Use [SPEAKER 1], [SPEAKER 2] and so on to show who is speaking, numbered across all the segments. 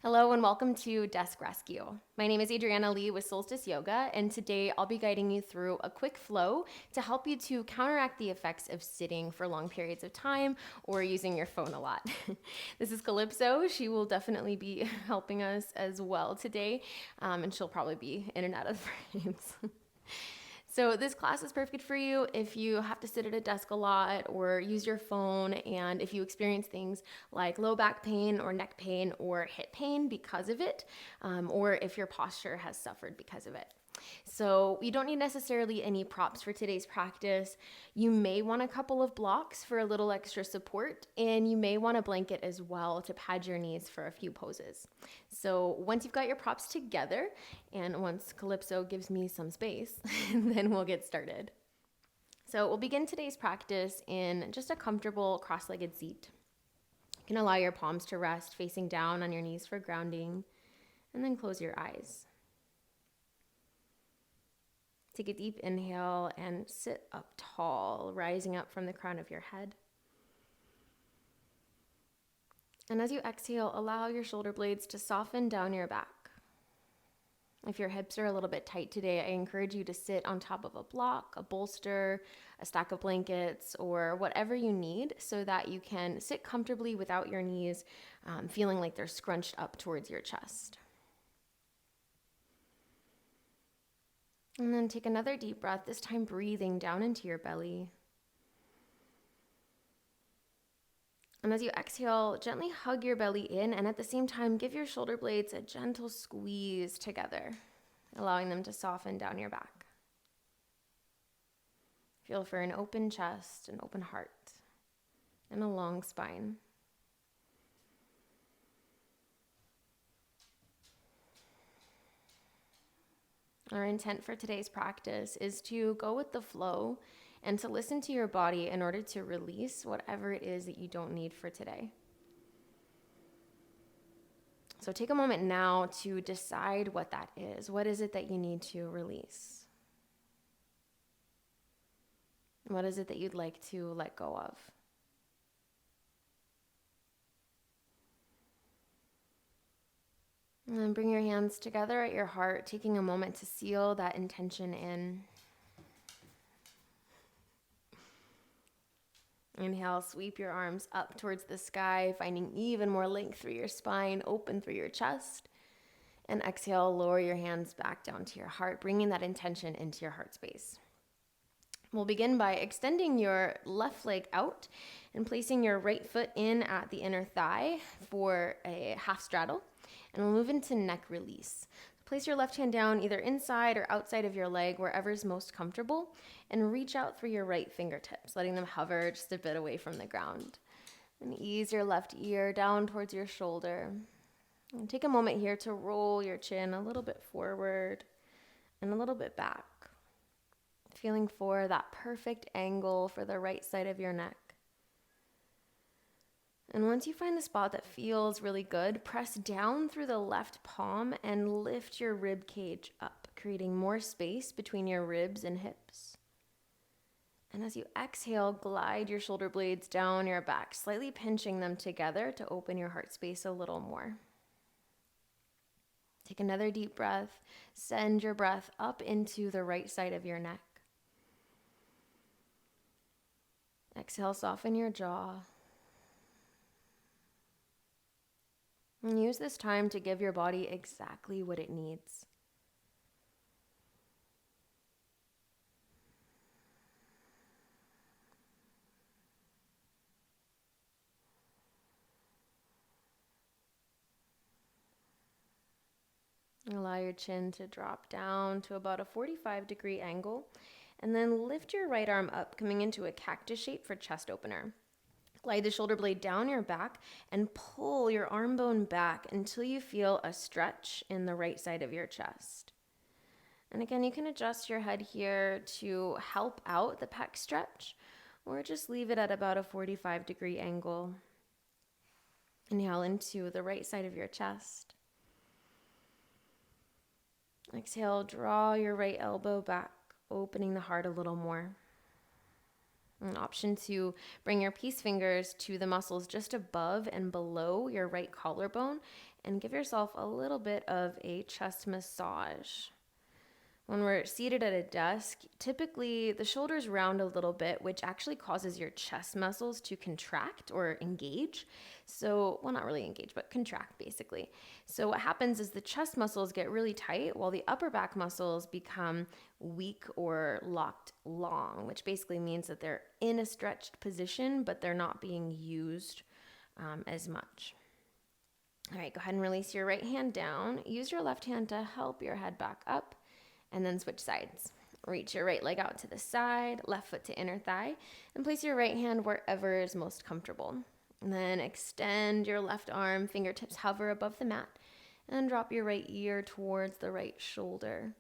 [SPEAKER 1] Hello and welcome to Desk Rescue. My name is Adriana Lee with Solstice Yoga, and today I'll be guiding you through a quick flow to help you to counteract the effects of sitting for long periods of time or using your phone a lot. This is Calypso. She will definitely be helping us as well today, and she'll probably be in and out of the frames. So this class is perfect for you if you have to sit at a desk a lot or use your phone, and if you experience things like low back pain or neck pain or hip pain because of it, or if your posture has suffered because of it. So you don't need necessarily any props for today's practice. You may want a couple of blocks for a little extra support, and you may want a blanket as well to pad your knees for a few poses. So once you've got your props together, and once Calypso gives me some space, then we'll get started. So we'll begin today's practice in just a comfortable cross-legged seat. You can allow your palms to rest facing down on your knees for grounding, and then close your eyes. Take a deep inhale and sit up tall, rising up from the crown of your head. And as you exhale, allow your shoulder blades to soften down your back. If your hips are a little bit tight today, I encourage you to sit on top of a block, a bolster, a stack of blankets, or whatever you need so that you can sit comfortably without your knees feeling like they're scrunched up towards your chest. And then take another deep breath, this time breathing down into your belly. And as you exhale, gently hug your belly in, and at the same time, give your shoulder blades a gentle squeeze together, allowing them to soften down your back. Feel for an open chest, an open heart, and a long spine. Our intent for today's practice is to go with the flow and to listen to your body in order to release whatever it is that you don't need for today. So take a moment now to decide what that is. What is it that you need to release? What is it that you'd like to let go of? And then bring your hands together at your heart, taking a moment to seal that intention in. Inhale, sweep your arms up towards the sky, finding even more length through your spine, open through your chest. And exhale, lower your hands back down to your heart, bringing that intention into your heart space. We'll begin by extending your left leg out and placing your right foot in at the inner thigh for a half straddle. And we'll move into neck release. Place your left hand down either inside or outside of your leg, wherever is most comfortable, and reach out through your right fingertips, letting them hover just a bit away from the ground. And ease your left ear down towards your shoulder. And take a moment here to roll your chin a little bit forward and a little bit back, feeling for that perfect angle for the right side of your neck. And once you find the spot that feels really good, press down through the left palm and lift your rib cage up, creating more space between your ribs and hips. And as you exhale, glide your shoulder blades down your back, slightly pinching them together to open your heart space a little more. Take another deep breath. Send your breath up into the right side of your neck. Exhale, soften your jaw. And use this time to give your body exactly what it needs. Allow your chin to drop down to about a 45-degree angle, and then lift your right arm up, coming into a cactus shape for chest opener. Glide the shoulder blade down your back and pull your arm bone back until you feel a stretch in the right side of your chest. And again, you can adjust your head here to help out the pec stretch, or just leave it at about a 45-degree angle. Inhale into the right side of your chest. Exhale, draw your right elbow back, opening the heart a little more. An option to bring your peace fingers to the muscles just above and below your right collarbone and give yourself a little bit of a chest massage. When we're seated at a desk, typically the shoulders round a little bit, which actually causes your chest muscles to contract or engage. So, well, not really engage, but contract basically. So what happens is the chest muscles get really tight while the upper back muscles become weak or locked long, which basically means that they're in a stretched position, but they're not being used as much. All right, go ahead and release your right hand down. Use your left hand to help your head back up. And then switch sides. Reach your right leg out to the side, left foot to inner thigh, and place your right hand wherever is most comfortable. And then extend your left arm, fingertips hover above the mat, and drop your right ear towards the right shoulder.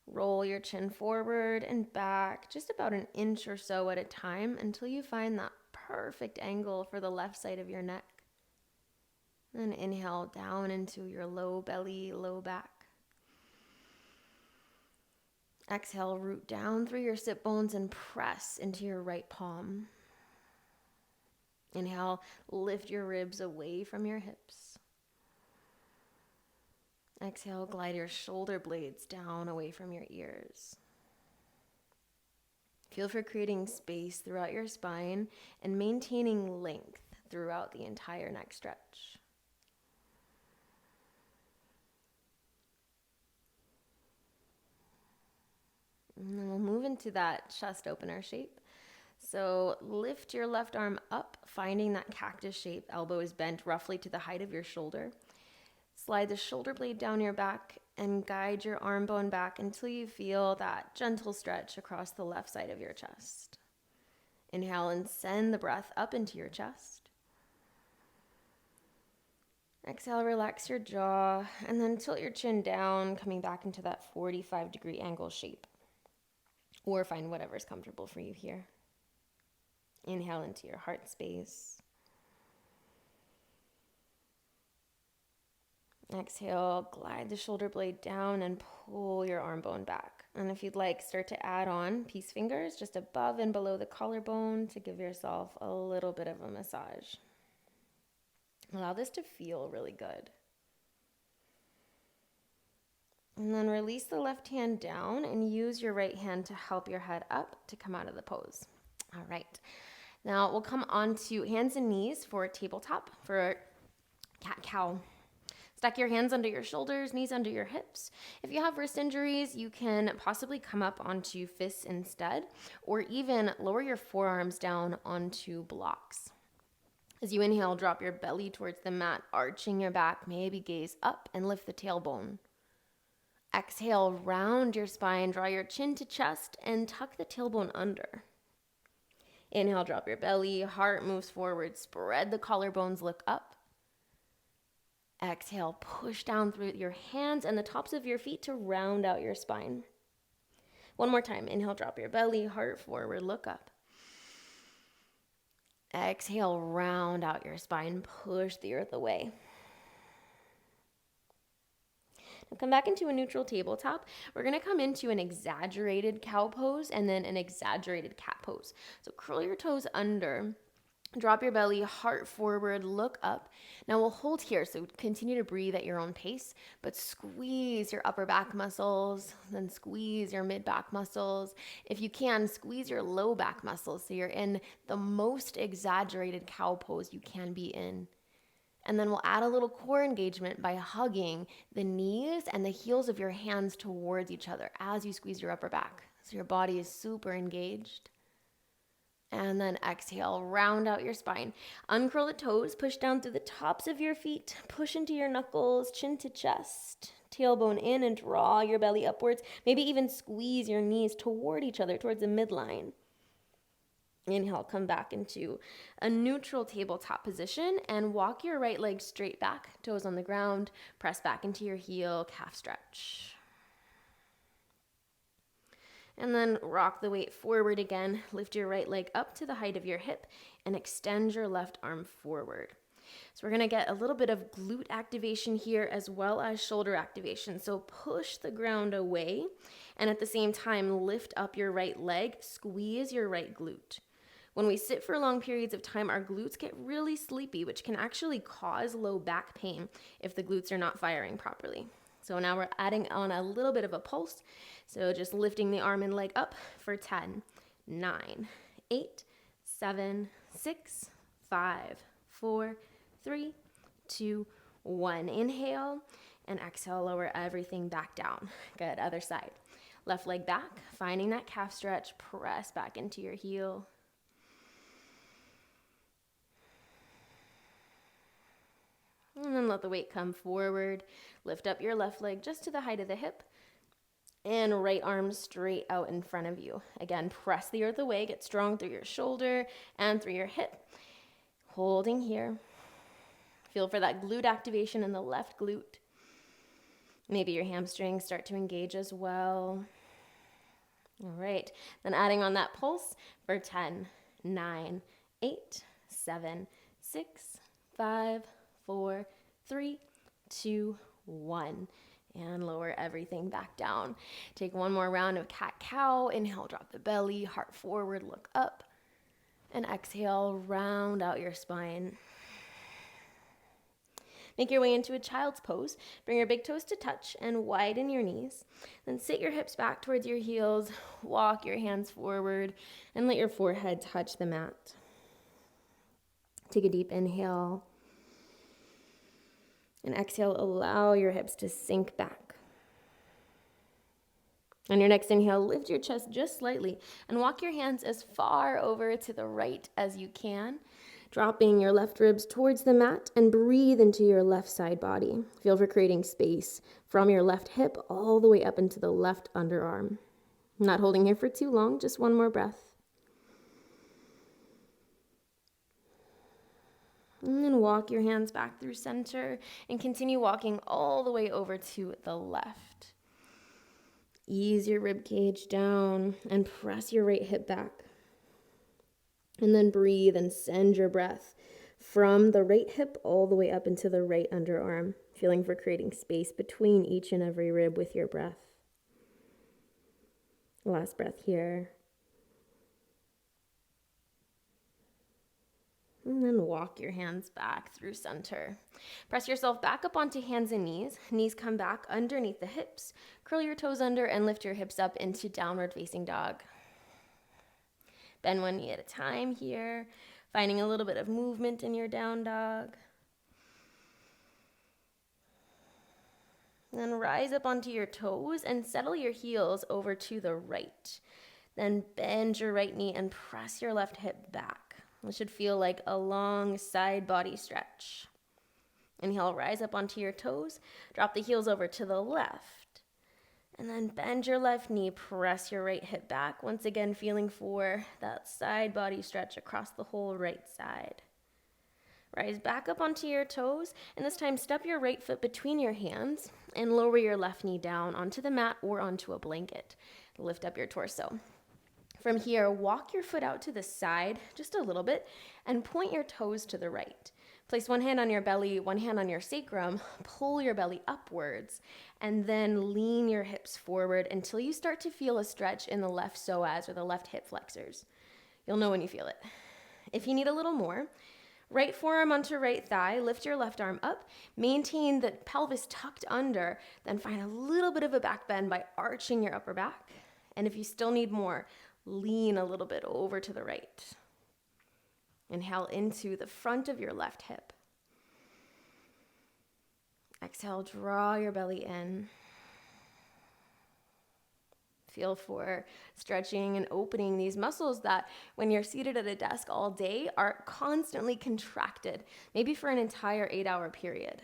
[SPEAKER 1] Roll your chin forward and back just about an inch or so at a time until you find that perfect angle for the left side of your neck. Then inhale down into your low belly, low back. Exhale, root down through your sit bones and press into your right palm. Inhale, lift your ribs away from your hips. Exhale, glide your shoulder blades down away from your ears. Feel for creating space throughout your spine and maintaining length throughout the entire neck stretch. And then we'll move into that chest opener shape. So lift your left arm up, finding that cactus shape. Elbow is bent roughly to the height of your shoulder. Slide the shoulder blade down your back and guide your arm bone back until you feel that gentle stretch across the left side of your chest. Inhale and send the breath up into your chest. Exhale, relax your jaw, and then tilt your chin down, coming back into that 45-degree angle shape. Or find whatever's comfortable for you here. Inhale into your heart space. Exhale, glide the shoulder blade down and pull your arm bone back. And if you'd like, start to add on peace fingers just above and below the collarbone to give yourself a little bit of a massage. Allow this to feel really good. And then release the left hand down and use your right hand to help your head up to come out of the pose. All right. Now we'll come on to hands and knees for tabletop, for cat-cow. Stack your hands under your shoulders, knees under your hips. If you have wrist injuries, you can possibly come up onto fists instead, or even lower your forearms down onto blocks. As you inhale, drop your belly towards the mat, arching your back, maybe gaze up and lift the tailbone. Exhale, round your spine, draw your chin to chest, and tuck the tailbone under. Inhale, drop your belly, heart moves forward, spread the collarbones, look up. Exhale, push down through your hands and the tops of your feet to round out your spine. One more time. Inhale, drop your belly, heart forward, look up. Exhale, round out your spine, push the earth away. Now come back into a neutral tabletop. We're going to come into an exaggerated cow pose and then an exaggerated cat pose. So curl your toes under, drop your belly, heart forward, look up. Now we'll hold here, so continue to breathe at your own pace, but squeeze your upper back muscles, then squeeze your mid back muscles. If you can, squeeze your low back muscles so you're in the most exaggerated cow pose you can be in. And then we'll add a little core engagement by hugging the knees and the heels of your hands towards each other as you squeeze your upper back. So your body is super engaged. And then exhale, round out your spine. Uncurl the toes, push down through the tops of your feet, push into your knuckles, chin to chest, tailbone in and draw your belly upwards. Maybe even squeeze your knees toward each other, towards the midline. Inhale, come back into a neutral tabletop position and walk your right leg straight back, toes on the ground, press back into your heel, calf stretch. And then rock the weight forward again, lift your right leg up to the height of your hip and extend your left arm forward. So we're gonna get a little bit of glute activation here as well as shoulder activation. So push the ground away and at the same time lift up your right leg, squeeze your right glute. When we sit for long periods of time, our glutes get really sleepy, which can actually cause low back pain if the glutes are not firing properly. So now we're adding on a little bit of a pulse. So just lifting the arm and leg up for 10, 9, 8, 7, 6, 5, 4, 3, 2, 1. Inhale and exhale, lower everything back down. Good, other side. Left leg back, finding that calf stretch, press back into your heel. And then let the weight come forward. Lift up your left leg just to the height of the hip. And right arm straight out in front of you. Again, press the earth away. Get strong through your shoulder and through your hip. Holding here. Feel for that glute activation in the left glute. Maybe your hamstrings start to engage as well. All right. Then adding on that pulse for 10, 9, 8, 7, 6, 5, 4, 3, 2, 1. And lower everything back down. Take one more round of cat-cow. Inhale, drop the belly, heart forward, look up. And exhale, round out your spine. Make your way into a child's pose. Bring your big toes to touch and widen your knees. Then sit your hips back towards your heels. Walk your hands forward and let your forehead touch the mat. Take a deep inhale. And exhale, allow your hips to sink back. On your next inhale, lift your chest just slightly and walk your hands as far over to the right as you can, dropping your left ribs towards the mat and breathe into your left side body. Feel for creating space from your left hip all the way up into the left underarm. Not holding here for too long, just one more breath. And then walk your hands back through center and continue walking all the way over to the left. Ease your rib cage down and press your right hip back. And then breathe and send your breath from the right hip all the way up into the right underarm, feeling for creating space between each and every rib with your breath. Last breath here. And then walk your hands back through center. Press yourself back up onto hands and knees. Knees come back underneath the hips. Curl your toes under and lift your hips up into downward facing dog. Bend one knee at a time here, finding a little bit of movement in your down dog. Then rise up onto your toes and settle your heels over to the right. Then bend your right knee and press your left hip back. It should feel like a long side body stretch. Inhale, rise up onto your toes. Drop the heels over to the left. And then bend your left knee, press your right hip back. Once again, feeling for that side body stretch across the whole right side. Rise back up onto your toes, and this time step your right foot between your hands and lower your left knee down onto the mat or onto a blanket. Lift up your torso. From here, walk your foot out to the side just a little bit and point your toes to the right. Place one hand on your belly, one hand on your sacrum, pull your belly upwards, and then lean your hips forward until you start to feel a stretch in the left psoas or the left hip flexors. You'll know when you feel it. If you need a little more, right forearm onto right thigh, lift your left arm up, maintain the pelvis tucked under, then find a little bit of a back bend by arching your upper back. And if you still need more, lean a little bit over to the right. Inhale into the front of your left hip. Exhale, draw your belly in. Feel for stretching and opening these muscles that when you're seated at a desk all day are constantly contracted, maybe for an entire 8-hour period.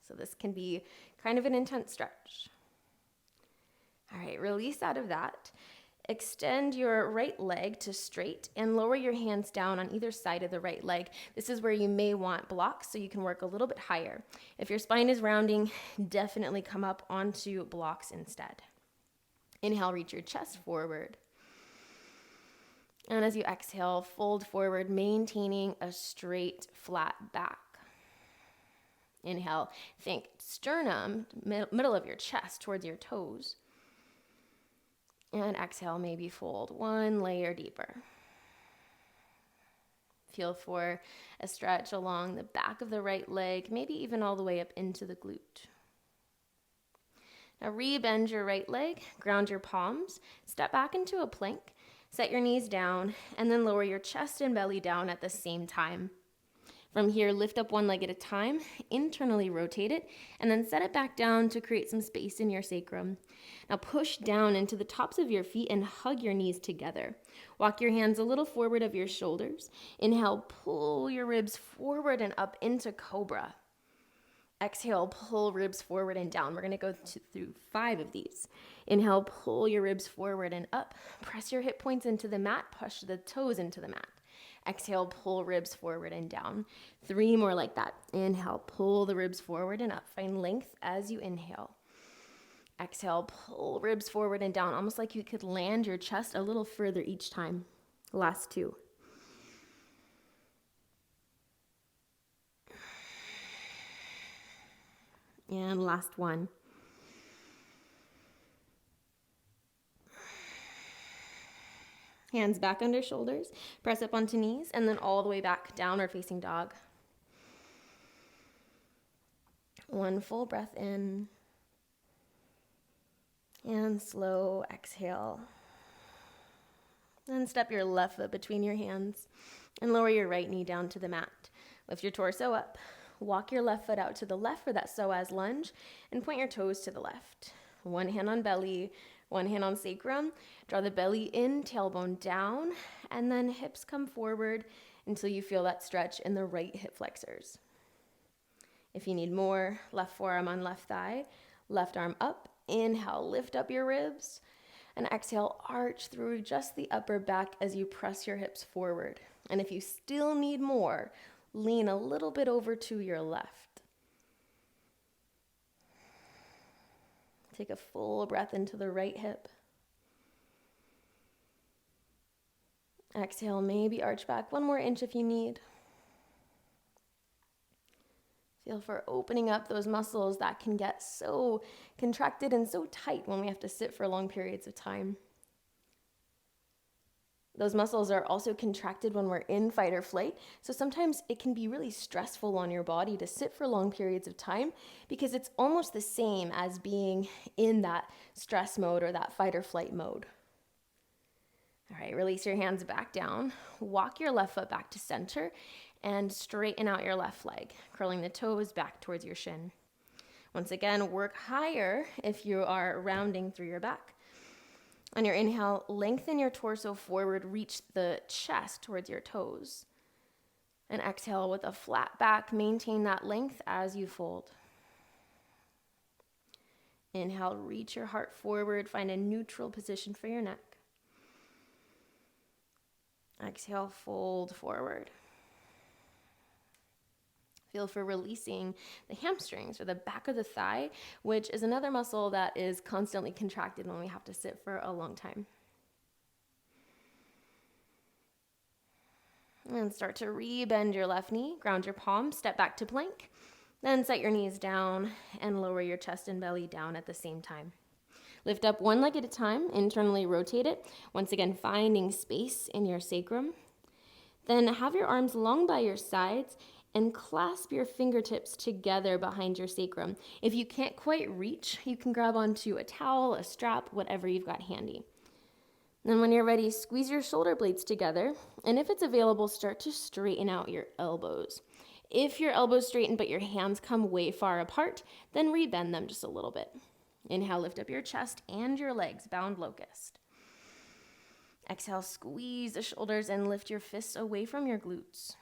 [SPEAKER 1] So this can be kind of an intense stretch. All right, release out of that. Extend your right leg to straight and lower your hands down on either side of the right leg. This is where you may want blocks so you can work a little bit higher. If your spine is rounding, definitely come up onto blocks instead. Inhale, reach your chest forward. And as you exhale, fold forward, maintaining a straight, flat back. Inhale, think sternum, middle of your chest towards your toes. And exhale, maybe fold one layer deeper. Feel for a stretch along the back of the right leg, maybe even all the way up into the glute. Now re-bend your right leg, ground your palms, step back into a plank, set your knees down, and then lower your chest and belly down at the same time. From here, lift up one leg at a time, internally rotate it, and then set it back down to create some space in your sacrum. Now push down into the tops of your feet and hug your knees together. Walk your hands a little forward of your shoulders. Inhale, pull your ribs forward and up into cobra. Exhale, pull ribs forward and down. We're going to go through 5 of these. Inhale, pull your ribs forward and up. Press your hip points into the mat. Push the toes into the mat. Exhale, pull ribs forward and down. 3 more like that. Inhale, pull the ribs forward and up. Find length as you inhale. Exhale, pull ribs forward and down, almost like you could land your chest a little further each time. Last 2. And last 1. Hands back under shoulders, press up onto knees, and then all the way back, downward facing dog. 1 full breath in, and slow exhale. Then step your left foot between your hands, and lower your right knee down to the mat. Lift your torso up, walk your left foot out to the left for that psoas lunge, and point your toes to the left. 1 hand on belly, 1 hand on sacrum. Draw the belly in, tailbone down, and then hips come forward until you feel that stretch in the right hip flexors. If you need more, left forearm on left thigh, left arm up. Inhale, lift up your ribs, and exhale, arch through just the upper back as you press your hips forward. And if you still need more, lean a little bit over to your left. Take a full breath into the right hip. Exhale, maybe arch back 1 more inch if you need. Feel for opening up those muscles that can get so contracted and so tight when we have to sit for long periods of time. Those muscles are also contracted when we're in fight or flight, so sometimes it can be really stressful on your body to sit for long periods of time because it's almost the same as being in that stress mode or that fight or flight mode. All right, release your hands back down. Walk your left foot back to center and straighten out your left leg, curling the toes back towards your shin. Once again, work higher if you are rounding through your back. On your inhale, lengthen your torso forward, reach the chest towards your toes. And exhale with a flat back, maintain that length as you fold. Inhale, reach your heart forward, find a neutral position for your neck. Exhale, fold forward. Feel for releasing the hamstrings or the back of the thigh, which is another muscle that is constantly contracted when we have to sit for a long time. And start to re-bend your left knee, ground your palms, step back to plank, then set your knees down and lower your chest and belly down at the same time. Lift up 1 leg at a time, internally rotate it, once again finding space in your sacrum. Then have your arms long by your sides and clasp your fingertips together behind your sacrum. If you can't quite reach, you can grab onto a towel, a strap, whatever you've got handy. Then when you're ready, squeeze your shoulder blades together, and if it's available, start to straighten out your elbows. If your elbows straighten but your hands come way far apart, then rebend them just a little bit. Inhale, lift up your chest and your legs, bound locust. Exhale, squeeze the shoulders and lift your fists away from your glutes.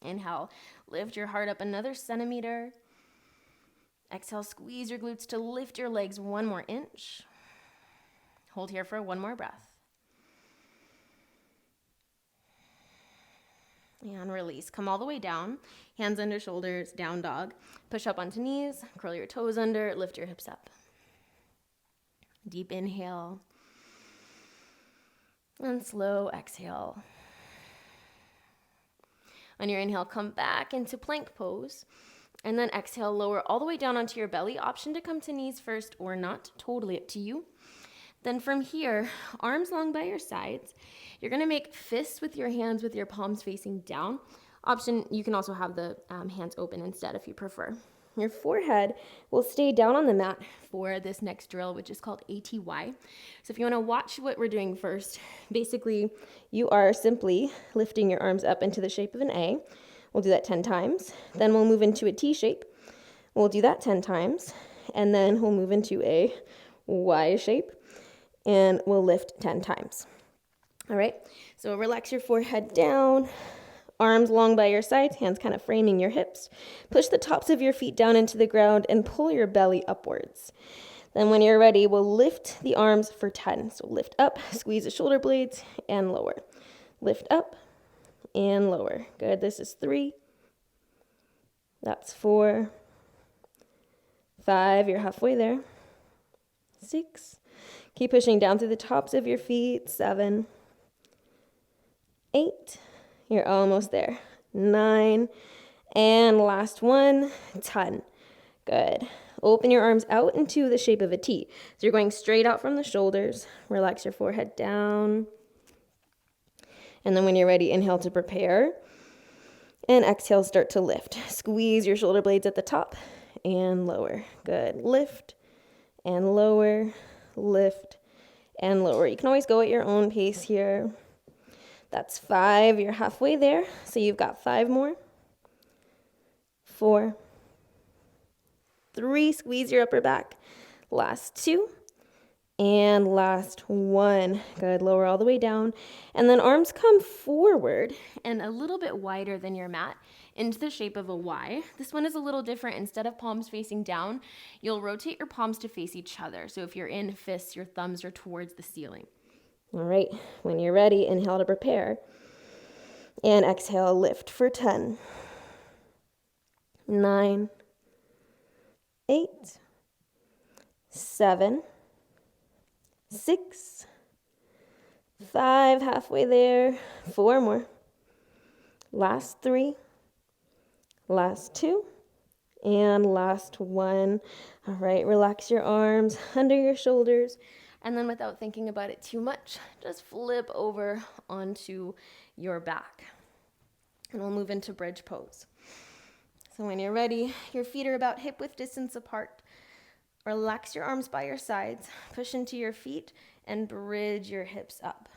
[SPEAKER 1] Inhale, lift your heart up another centimeter. Exhale, squeeze your glutes to lift your legs 1 more inch. Hold here for 1 more breath. And release. Come all the way down. Hands under shoulders, down dog. Push up onto knees, curl your toes under, lift your hips up. Deep inhale. And slow exhale. On your inhale, come back into plank pose. And then exhale, lower all the way down onto your belly. Option to come to knees first or not, totally up to you. Then from here, arms long by your sides. You're gonna make fists with your hands with your palms facing down. Option, you can also have the hands open instead if you prefer. Your forehead will stay down on the mat for this next drill, which is called ATY. So if you wanna watch what we're doing first, basically you are simply lifting your arms up into the shape of an A. We'll do that 10 times. Then we'll move into a T shape. We'll do that 10 times. And then we'll move into a Y shape. And we'll lift 10 times. All right, so relax your forehead down, arms long by your sides, hands kind of framing your hips. Push the tops of your feet down into the ground and pull your belly upwards. Then when you're ready, we'll lift the arms for 10. So lift up, squeeze the shoulder blades, and lower. Lift up and lower. Good, this is 3. That's 4. 5, you're halfway there. 6. Keep pushing down through the tops of your feet. 7. 8. You're almost there. 9. And last one, 10. Good. Open your arms out into the shape of a T. So you're going straight out from the shoulders. Relax your forehead down. And then when you're ready, inhale to prepare. And exhale, start to lift. Squeeze your shoulder blades at the top and lower. Good. Lift and lower. Lift and lower. You can always go at your own pace here. That's 5. You're halfway there. So you've got 5 more. 4. 3. Squeeze your upper back. Last 2. And last 1. Good. Lower all the way down. And then arms come forward and a little bit wider than your mat into the shape of a Y. This one is a little different. Instead of palms facing down, you'll rotate your palms to face each other. So if you're in fists, your thumbs are towards the ceiling. All right. When you're ready, inhale to prepare. And exhale, lift for 10. 9. 8. 7. 6. 5, halfway there. 4 more. Last 3. Last 2. And last 1. All right, relax your arms under your shoulders. And then without thinking about it too much, just flip over onto your back. And we'll move into bridge pose. So when you're ready, your feet are about hip width distance apart. Relax your arms by your sides, push into your feet, and bridge your hips up.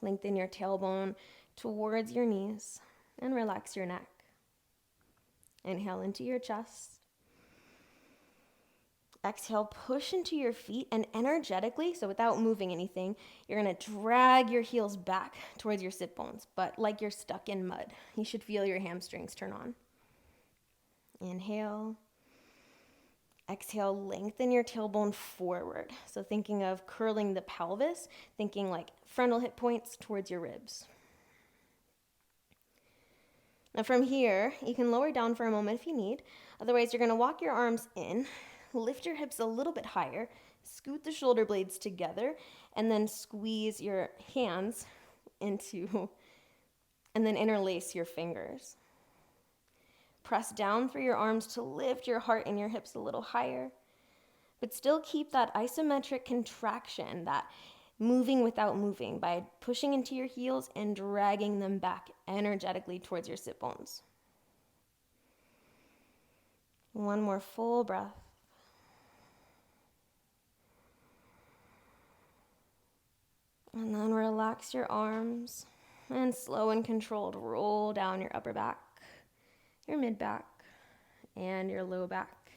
[SPEAKER 1] Lengthen your tailbone towards your knees, and relax your neck. Inhale into your chest. Exhale, push into your feet, and energetically, so without moving anything, you're going to drag your heels back towards your sit bones, but like you're stuck in mud. You should feel your hamstrings turn on. Inhale. Exhale, lengthen your tailbone forward. So thinking of curling the pelvis, thinking like frontal hip points towards your ribs. Now from here, you can lower down for a moment if you need. Otherwise, you're going to walk your arms in, lift your hips a little bit higher, scoot the shoulder blades together, and then squeeze your hands into, and then interlace your fingers. Press down through your arms to lift your heart and your hips a little higher, but still keep that isometric contraction, that moving without moving by pushing into your heels and dragging them back energetically towards your sit bones. One more full breath. And then relax your arms and slow and controlled roll down your upper back, your mid back, and your low back.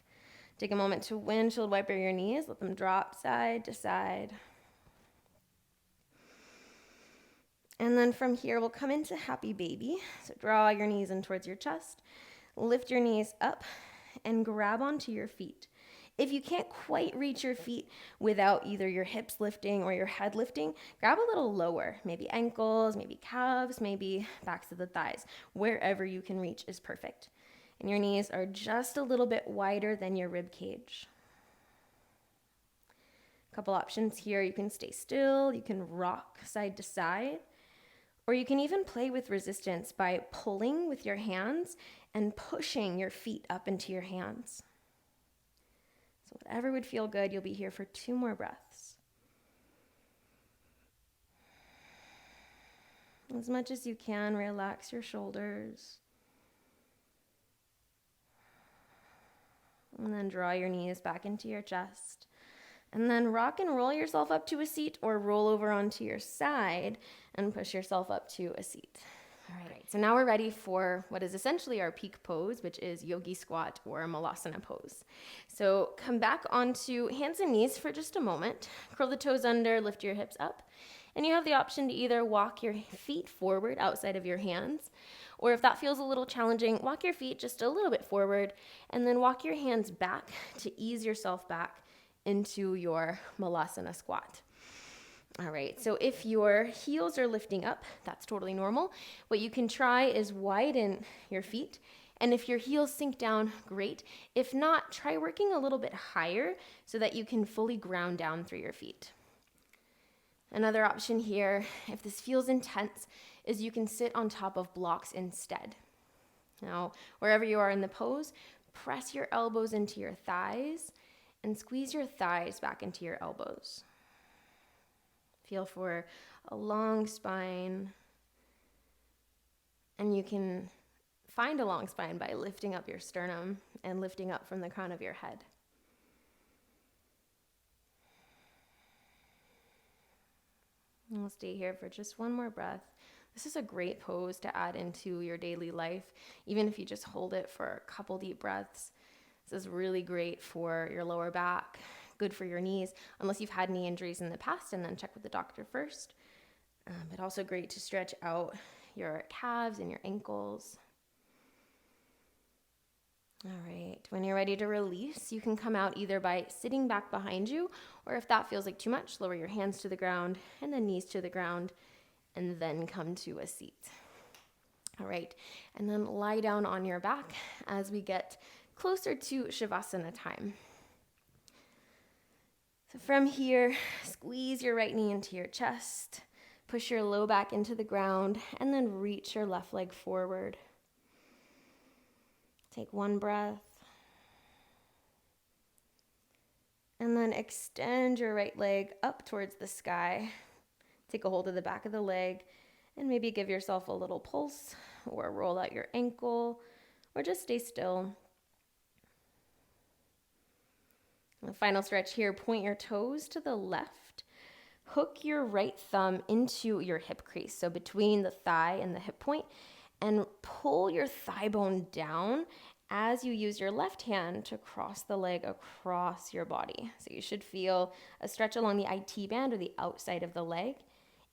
[SPEAKER 1] Take a moment to windshield wiper your knees. Let them drop side to side. And then from here, we'll come into happy baby. So draw your knees in towards your chest. Lift your knees up and grab onto your feet. If you can't quite reach your feet without either your hips lifting or your head lifting, grab a little lower. Maybe ankles, maybe calves, maybe backs of the thighs. Wherever you can reach is perfect. And your knees are just a little bit wider than your rib cage. A couple options here. You can stay still, you can rock side to side, or you can even play with resistance by pulling with your hands and pushing your feet up into your hands. So whatever would feel good, you'll be here for 2 more breaths. As much as you can, relax your shoulders. And then draw your knees back into your chest. And then rock and roll yourself up to a seat or roll over onto your side and push yourself up to a seat. All right, so now we're ready for what is essentially our peak pose, which is Yogi squat or Malasana pose. So come back onto hands and knees for just a moment. Curl the toes under, lift your hips up. And you have the option to either walk your feet forward outside of your hands, or if that feels a little challenging, walk your feet just a little bit forward and then walk your hands back to ease yourself back into your Malasana squat. All right, so if your heels are lifting up, that's totally normal. What you can try is widen your feet. And if your heels sink down, great. If not, try working a little bit higher so that you can fully ground down through your feet. Another option here, if this feels intense, is you can sit on top of blocks instead. Now, wherever you are in the pose, press your elbows into your thighs and squeeze your thighs back into your elbows. Feel for a long spine, and you can find a long spine by lifting up your sternum and lifting up from the crown of your head. And we'll stay here for just one more breath. This is a great pose to add into your daily life, even if you just hold it for a couple deep breaths. This is really great for your lower back, good for your knees, unless you've had knee injuries in the past, and then check with the doctor first. But also great to stretch out your calves and your ankles. All right, when you're ready to release, you can come out either by sitting back behind you, or if that feels like too much, lower your hands to the ground and then knees to the ground, and then come to a seat. All right, and then lie down on your back as we get closer to Shavasana time. So from here, squeeze your right knee into your chest, push your low back into the ground, and then reach your left leg forward. Take one breath. And then extend your right leg up towards the sky. Take a hold of the back of the leg and maybe give yourself a little pulse or roll out your ankle or just stay still. The final stretch here, point your toes to the left. Hook your right thumb into your hip crease, so between the thigh and the hip point, and pull your thigh bone down as you use your left hand to cross the leg across your body. So you should feel a stretch along the IT band or the outside of the leg.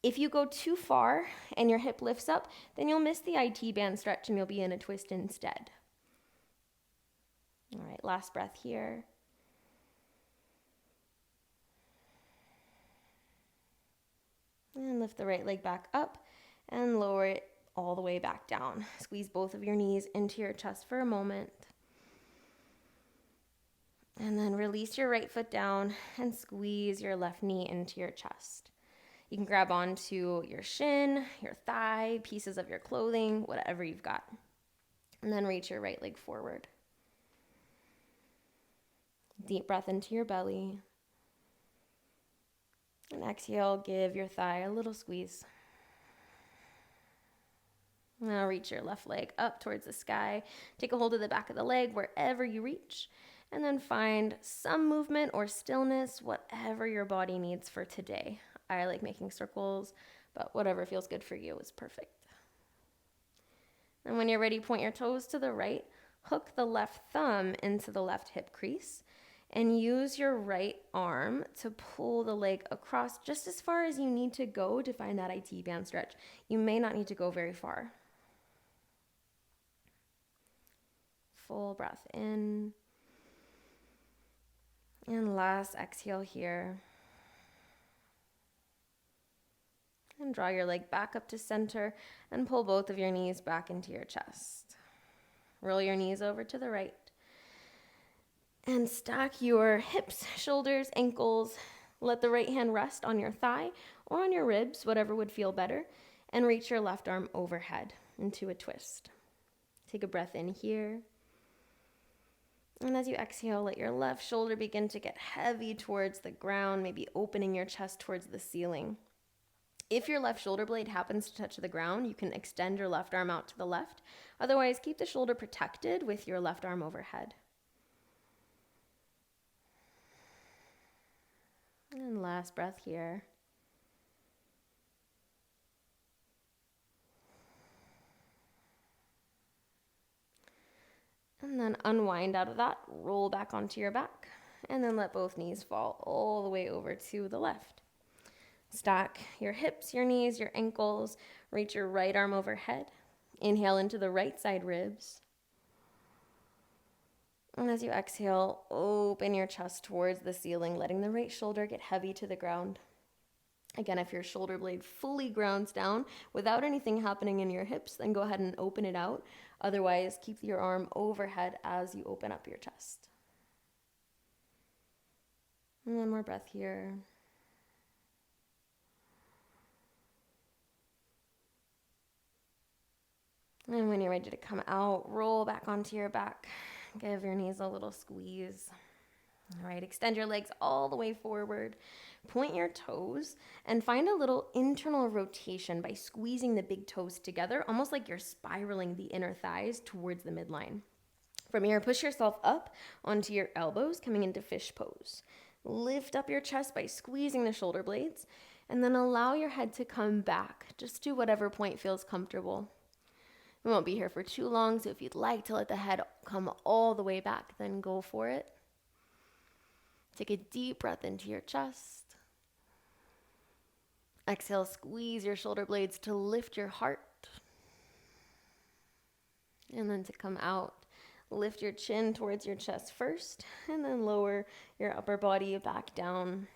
[SPEAKER 1] If you go too far and your hip lifts up, then you'll miss the IT band stretch and you'll be in a twist instead. All right, last breath here. And lift the right leg back up and lower it all the way back down. Squeeze both of your knees into your chest for a moment. And then release your right foot down and squeeze your left knee into your chest. You can grab onto your shin, your thigh, pieces of your clothing, whatever you've got. And then reach your right leg forward. Deep breath into your belly. And exhale, give your thigh a little squeeze. Now reach your left leg up towards the sky. Take a hold of the back of the leg wherever you reach. And then find some movement or stillness, whatever your body needs for today. I like making circles, but whatever feels good for you is perfect. And when you're ready, point your toes to the right. Hook the left thumb into the left hip crease. And use your right arm to pull the leg across just as far as you need to go to find that IT band stretch. You may not need to go very far. Full breath in. And last exhale here. And draw your leg back up to center and pull both of your knees back into your chest. Roll your knees over to the right. And stack your hips, shoulders, ankles. Let the right hand rest on your thigh or on your ribs, whatever would feel better. And reach your left arm overhead into a twist. Take a breath in here. And as you exhale, let your left shoulder begin to get heavy towards the ground, maybe opening your chest towards the ceiling. If your left shoulder blade happens to touch the ground, you can extend your left arm out to the left. Otherwise, keep the shoulder protected with your left arm overhead. And last breath here. And then unwind out of that, roll back onto your back, and then let both knees fall all the way over to the left. Stack your hips, your knees, your ankles, reach your right arm overhead. Inhale into the right side ribs. And as you exhale, open your chest towards the ceiling, letting the right shoulder get heavy to the ground. Again, if your shoulder blade fully grounds down without anything happening in your hips, then go ahead and open it out. Otherwise, keep your arm overhead as you open up your chest. And one more breath here. And when you're ready to come out, roll back onto your back. Give your knees a little squeeze. All right, extend your legs all the way forward. Point your toes and find a little internal rotation by squeezing the big toes together, almost like you're spiraling the inner thighs towards the midline. From here, push yourself up onto your elbows, coming into fish pose. Lift up your chest by squeezing the shoulder blades, and then allow your head to come back, just to whatever point feels comfortable. We won't be here for too long, so if you'd like to let the head come all the way back, then go for it. Take a deep breath into your chest. Exhale, squeeze your shoulder blades to lift your heart. And then to come out, lift your chin towards your chest first, and then lower your upper body back down.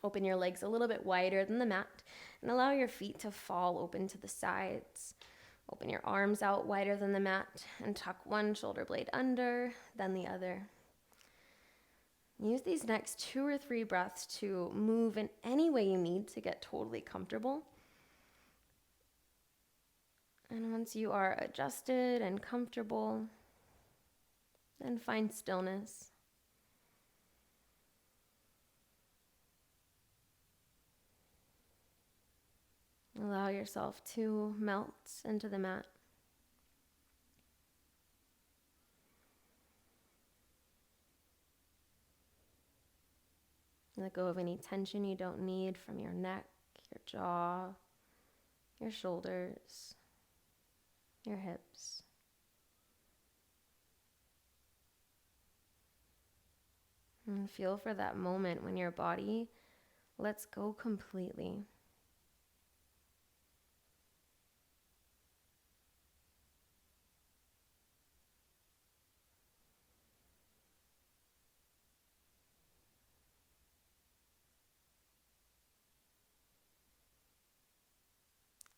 [SPEAKER 1] Open your legs a little bit wider than the mat, and allow your feet to fall open to the sides. Open your arms out wider than the mat, and tuck one shoulder blade under, then the other. Use these next 2 or 3 breaths to move in any way you need to get totally comfortable. And once you are adjusted and comfortable, then find stillness. Allow yourself to melt into the mat. Let go of any tension you don't need from your neck, your jaw, your shoulders, your hips. And feel for that moment when your body lets go completely.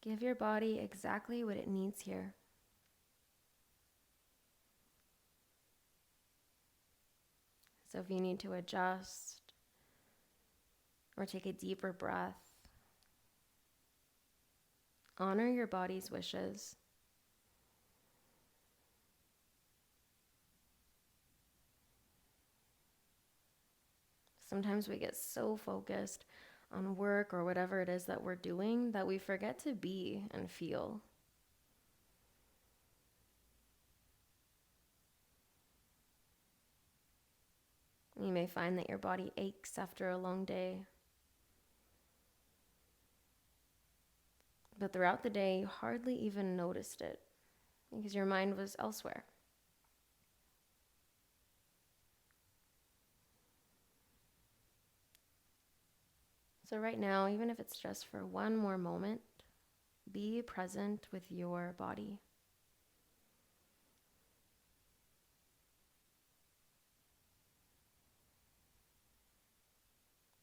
[SPEAKER 1] Give your body exactly what it needs here. So if you need to adjust or take a deeper breath, honor your body's wishes. Sometimes we get so focused on work or whatever it is that we're doing that we forget to be and feel. You may find that your body aches after a long day. But throughout the day, you hardly even noticed it because your mind was elsewhere. So right now, even if it's just for one more moment, be present with your body.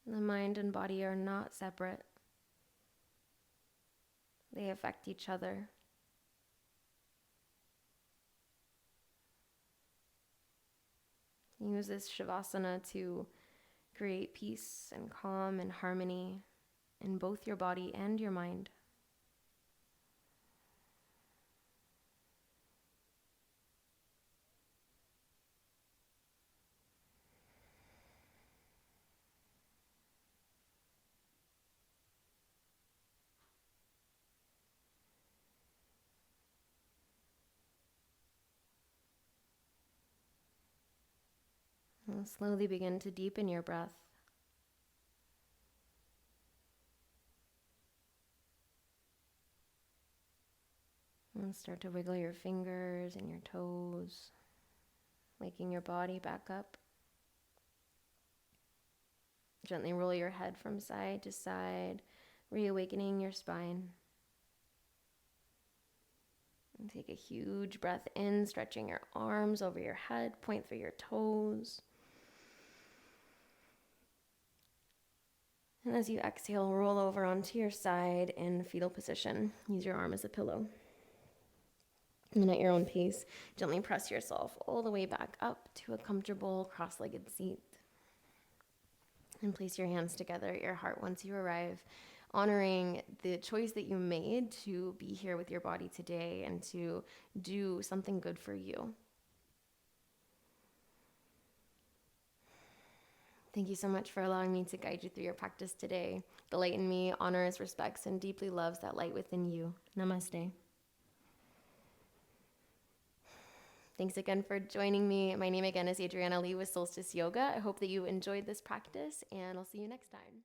[SPEAKER 1] The mind and body are not separate. They affect each other. Use this Shavasana to create peace and calm and harmony in both your body and your mind. And slowly begin to deepen your breath. And start to wiggle your fingers and your toes, waking your body back up. Gently roll your head from side to side, reawakening your spine. And take a huge breath in, stretching your arms over your head, point through your toes. And as you exhale, roll over onto your side in fetal position. Use your arm as a pillow. And then at your own pace, gently press yourself all the way back up to a comfortable cross-legged seat. And place your hands together at your heart once you arrive, honoring the choice that you made to be here with your body today and to do something good for you. Thank you so much for allowing me to guide you through your practice today. The light in me honors, respects, and deeply loves that light within you. Namaste. Thanks again for joining me. My name again is Adriana Lee with Solstice Yoga. I hope that you enjoyed this practice, and I'll see you next time.